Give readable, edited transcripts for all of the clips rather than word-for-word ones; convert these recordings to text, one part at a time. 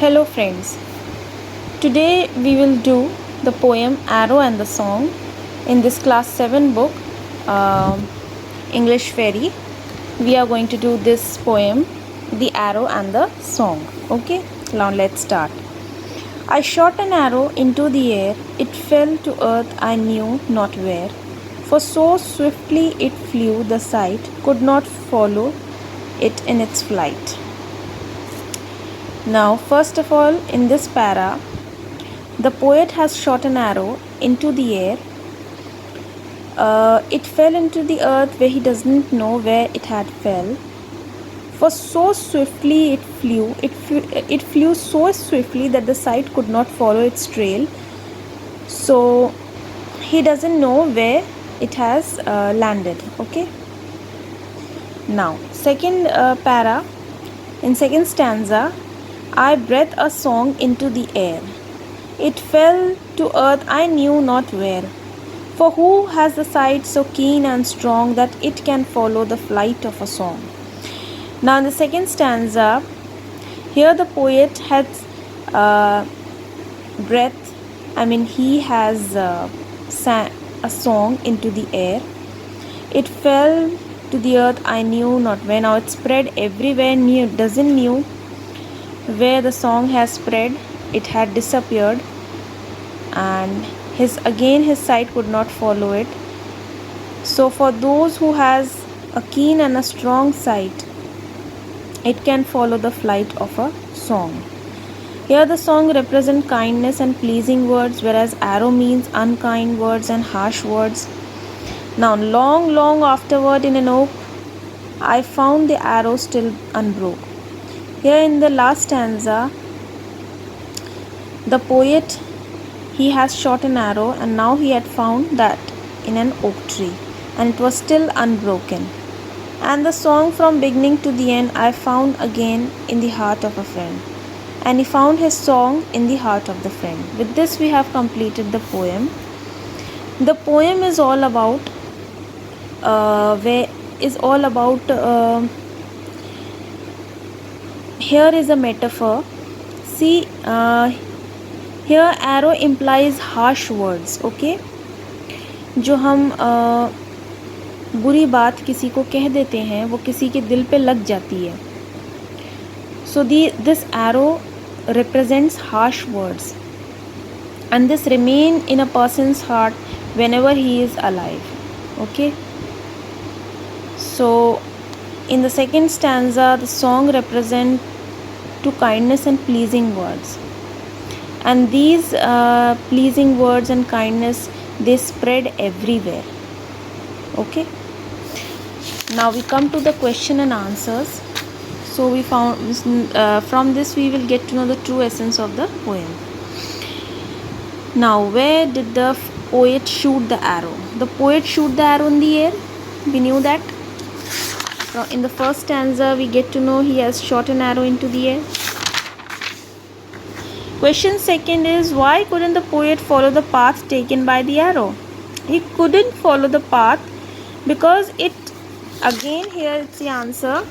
Hello friends, today we will do the poem Arrow and the Song in this class 7 book, English Fairy. We are going to do this poem, The Arrow and the Song. Okay, now let's start. I shot an arrow into the air, it fell to earth I knew not where. For so swiftly it flew, the sight could not follow it in its flight. Now, first of all, in this para, the poet has shot an arrow into the air. It fell into the earth where he doesn't know where it had fell. For so swiftly it flew. It flew so swiftly that the sight could not follow its trail. So he doesn't know where it has landed. Okay. Now, second para, in second stanza, I breathed a song into the air. It fell to earth I knew not where. For who has the sight so keen and strong that it can follow the flight of a song? Now in the second stanza, here the poet has he has sang a song into the air. It fell to the earth I knew not where. Now it spread everywhere, doesn't knew where the song has spread. It had disappeared, and his sight could not follow it. So for those who has a keen and a strong sight, it can follow the flight of a song. Here the song represents kindness and pleasing words, whereas arrow means unkind words and harsh words. Now long afterward in an oak, I found the arrow still unbroke. Here in the last stanza, the poet, he has shot an arrow and now he had found that in an oak tree and it was still unbroken. And the song from beginning to the end I found again in the heart of a friend. And he found his song in the heart of the friend. With this we have completed the poem. The poem is all about here is a metaphor. See, here arrow implies harsh words. Okay, जो हम बुरी बात किसी को कह देते हैं वो किसी के दिल पे लग जाती है. So this arrow represents harsh words, and this remain in a person's heart whenever he is alive. Okay, so in the second stanza the song represents to kindness and pleasing words, and these pleasing words and kindness, they spread everywhere. Okay, now we come to the question and answers. So we found from this we will get to know the true essence of the poem. Now, where did the poet shoot the arrow? The poet shoot the arrow in the air. We knew that. Now, in the first stanza we get to know he has shot an arrow into the air. Question second is, why couldn't the poet follow the path taken by the arrow? He couldn't follow the path because it, again here it's the answer,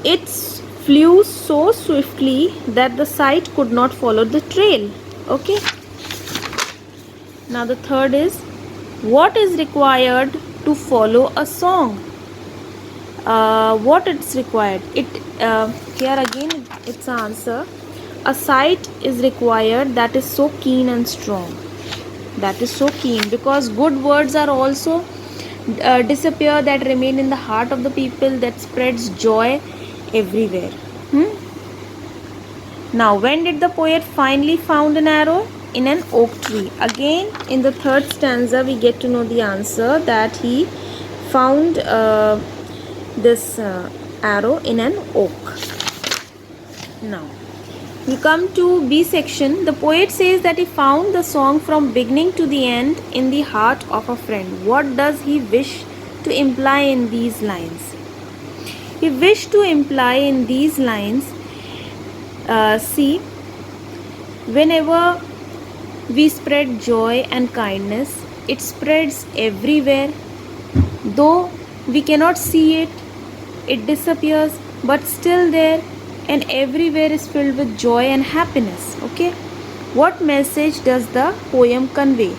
it flew so swiftly that the sight could not follow the trail. Okay. Now the third is, what is required to follow a song? What it's required? Here again it's answer. A sight is required that is so keen and strong. That is so keen, because good words are also disappear, that remain in the heart of the people, that spreads joy everywhere. Now, when did the poet finally found an arrow? In an oak tree. Again, in the third stanza we get to know the answer, that he found this arrow in an oak. Now we come to B section. The poet says that he found the song from beginning to the end in the heart of a friend. What does he wish to imply in these lines? He wished to imply in these lines, see, whenever we spread joy and kindness, it spreads everywhere. Though we cannot see it, it disappears, but still there and everywhere is filled with joy and happiness. Okay, what message does the poem convey?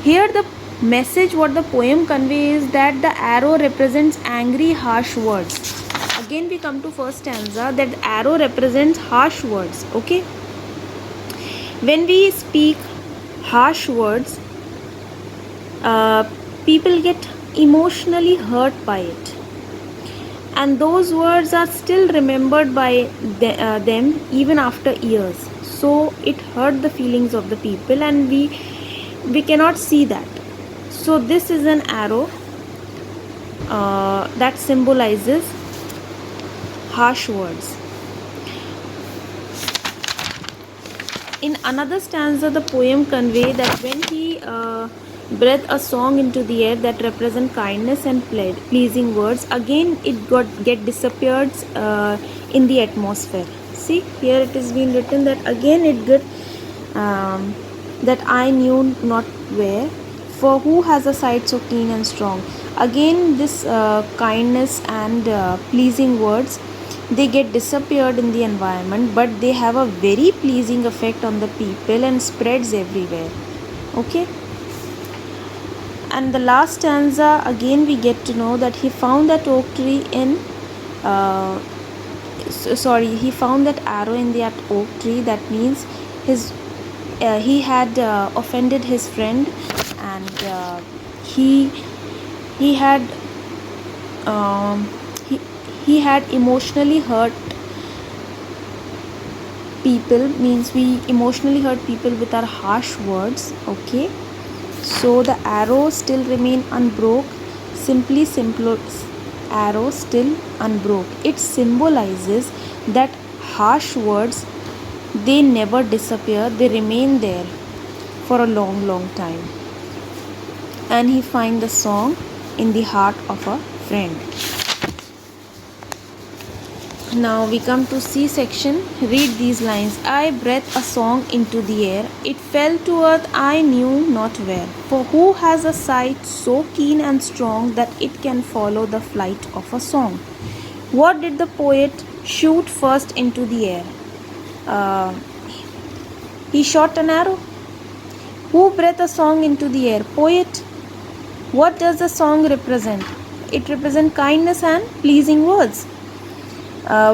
Here the message what the poem conveys is that the arrow represents angry harsh words. Again we come to first stanza, that arrow represents harsh words. Okay, when we speak harsh words, people get emotionally hurt by it, and those words are still remembered by them even after years. So it hurt the feelings of the people, and we cannot see that. So this is an arrow that symbolizes harsh words. In another stanza, the poem convey that when he breathed a song into the air that represent kindness and pleasing words, again it get disappeared in the atmosphere. See, here it is been written that again it got that I knew not where, for who has a sight so keen and strong. Again this kindness and pleasing words, they get disappeared in the environment, but they have a very pleasing effect on the people and spreads everywhere. Okay, and the last stanza, again we get to know that he found that oak tree in he found that arrow in that oak tree. That means he had offended his friend, and he had he had emotionally hurt people, means we emotionally hurt people with our harsh words. Okay, so the arrow still remain unbroke. Simply simple arrow still unbroke. It symbolizes that harsh words, they never disappear, they remain there for a long time. And he find the song in the heart of a friend. Now we come to C section. Read these lines. I breathed a song into the air. It fell to earth, I knew not where. For who has a sight so keen and strong that it can follow the flight of a song? What did the poet shoot first into the air? He shot an arrow. Who breathed a song into the air? Poet. What does the song represent? It represents kindness and pleasing words,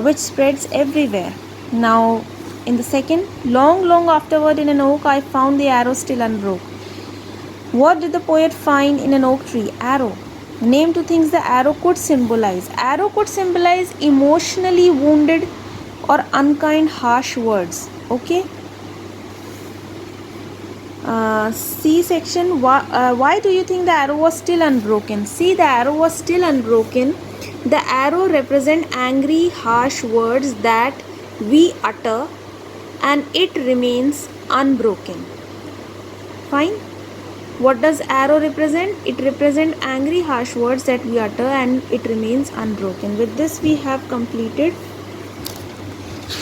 which spreads everywhere. Now in the second, long afterward in an oak I found the arrow still unbroke. What did the poet find in an oak tree? Arrow. Name two things the arrow could symbolize. Arrow could symbolize emotionally wounded or unkind harsh words. Okay, C section. Why do you think the arrow was still unbroken? See, the arrow was still unbroken. The arrow represent angry harsh words that we utter, and it remains unbroken. Fine. What does arrow represent? It represent angry harsh words that we utter, and it remains unbroken. With this we have completed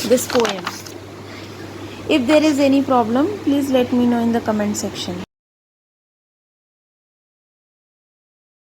this poem. If there is any problem, please let me know in the comment section.